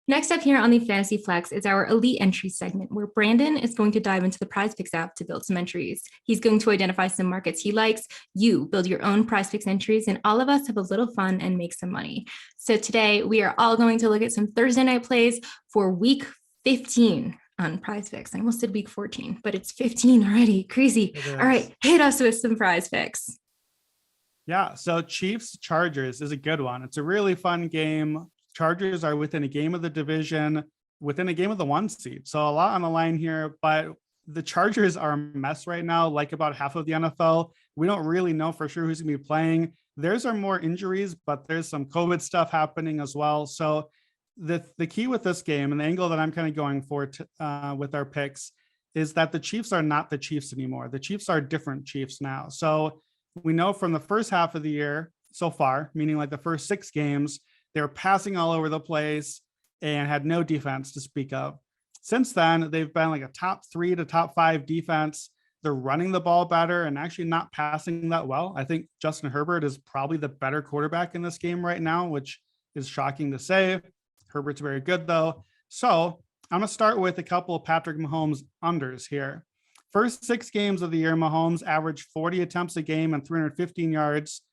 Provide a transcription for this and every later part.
Next up here on the Fantasy Flex is our Elite Entry segment, where Brandon is going to dive into the Prize Picks app to build some entries. He's going to identify some markets he likes. You build your own Prize Picks entries, and all of us have a little fun and make some money. So today we are all going to look at some Thursday night plays for week 15 on Prize Picks. I almost said week 14, but it's 15 already. Crazy. All right, hit us with some Prize Picks. Yeah, so Chiefs Chargers is a good one. It's a really fun game. Chargers are within a game of the division, within a game of the 1 seed. So a lot on the line here, but the Chargers are a mess right now, like about half of the NFL. We don't really know for sure who's going to be playing. There's more injuries, but there's some COVID stuff happening as well. So the key with this game and the angle that I'm kind of going for with our picks is that the Chiefs are not the Chiefs anymore. The Chiefs are different Chiefs now. So we know from the first half of the year so far, meaning like the first 6 games, they were passing all over the place and had no defense to speak of. Since then, they've been like a top 3 to top 5 defense. They're running the ball better and actually not passing that well. I think Justin Herbert is probably the better quarterback in this game right now, which is shocking to say. Herbert's very good though. So I'm going to start with a couple of Patrick Mahomes unders here. First 6 games of the year, Mahomes averaged 40 attempts a game and 315 yards.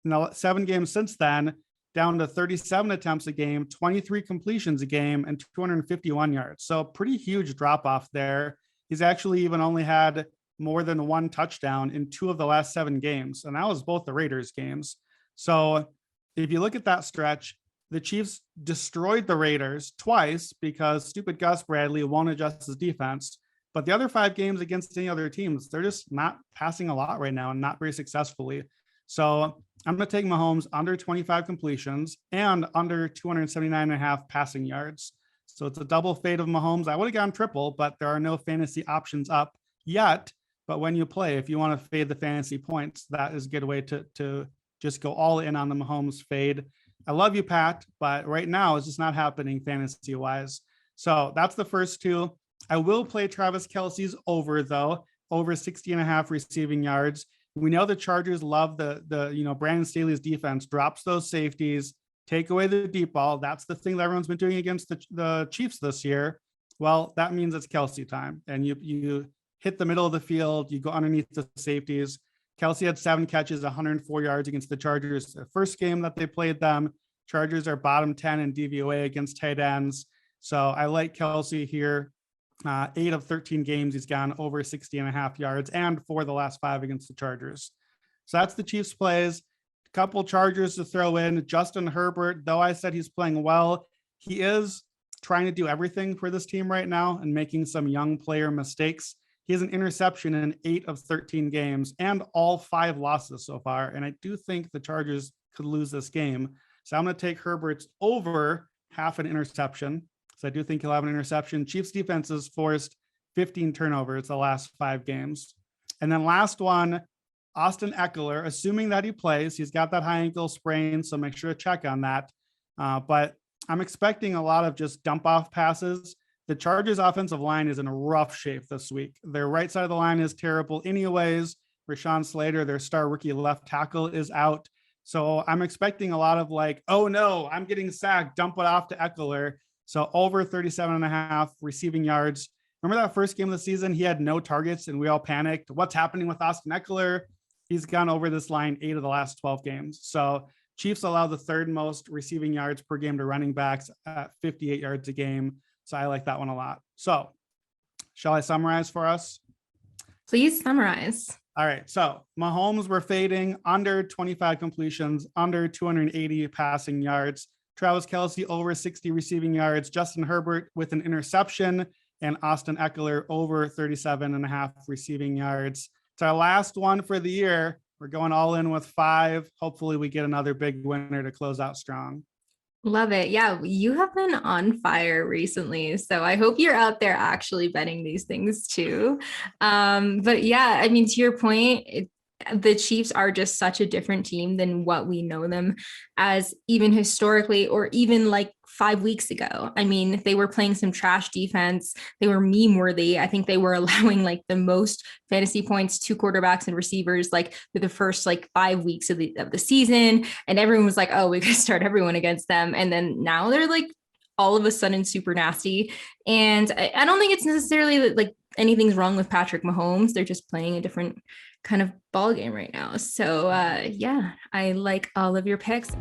In the 7 games since then, down to 37 attempts a game, 23 completions a game, and 251 yards. So pretty huge drop off there. He's actually even only had more than 1 touchdown in 2 of the last 7 games. And that was both the Raiders games. So if you look at that stretch, the Chiefs destroyed the Raiders twice because stupid Gus Bradley won't adjust his defense. But the other 5 games against any other teams, they're just not passing a lot right now and not very successfully. So I'm going to take Mahomes under 25 completions and under 279.5 passing yards. So it's a double fade of Mahomes. I would have gone triple, but there are no fantasy options up yet. But when you play, if you want to fade the fantasy points, that is a good way to just go all in on the Mahomes fade. I love you, Pat, but right now it's just not happening fantasy wise. So that's the first 2. I will play Travis Kelce's over though, over 60.5 receiving yards. We know the Chargers love the Brandon Staley's defense drops those safeties, take away the deep ball. That's the thing that everyone's been doing against the Chiefs this year. Well, that means it's Kelce time, and you hit the middle of the field, you go underneath the safeties. Kelce had 7 catches, 104 yards against the Chargers. The first game that they played them, Chargers are bottom 10 in DVOA against tight ends. So I like Kelce here. 8 of 13 games, he's gone over 60.5 yards, and for the last 5 against the Chargers. So that's the Chiefs plays. A couple Chargers to throw in. Justin Herbert, though I said he's playing well, he is trying to do everything for this team right now and making some young player mistakes. He has an interception in 8 of 13 games and all 5 losses so far. And I do think the Chargers could lose this game. So I'm going to take Herbert's over half an interception. So I do think he'll have an interception. Chiefs defense has forced 15 turnovers the last 5 games. And then last one, Austin Ekeler, assuming that he plays, he's got that high ankle sprain, so make sure to check on that. But I'm expecting a lot of just dump off passes. The Chargers offensive line is in a rough shape this week. Their right side of the line is terrible anyways. Rashawn Slater, their star rookie left tackle, is out. So I'm expecting a lot of like, oh no, I'm getting sacked, dump it off to Ekeler. So over 37.5 receiving yards. Remember that first game of the season? He had no targets and we all panicked. What's happening with Austin Ekeler? He's gone over this line 8 of the last 12 games. So Chiefs allow the 3rd most receiving yards per game to running backs at 58 yards a game. So I like that one a lot. So shall I summarize for us? Please summarize. All right. So Mahomes, we're fading under 25 completions, under 280 passing yards. Travis Kelce over 60 receiving yards, Justin Herbert with an interception, and Austin Ekeler over 37.5 receiving yards. It's our last one for the year. We're going all in with 5. Hopefully we get another big winner to close out strong. Love it. Yeah, you have been on fire recently. So I hope you're out there actually betting these things too. But yeah, I mean, to your point, the Chiefs are just such a different team than what we know them as, even historically, or even like 5 weeks ago. I mean, they were playing some trash defense. They were meme worthy. I think they were allowing like the most fantasy points to quarterbacks and receivers like for the first like 5 weeks of the season. And everyone was like, oh, we could start everyone against them. And then now they're like all of a sudden super nasty. And I don't think it's necessarily like anything's wrong with Patrick Mahomes. They're just playing a different kind of ball game right now. So yeah, I like all of your picks.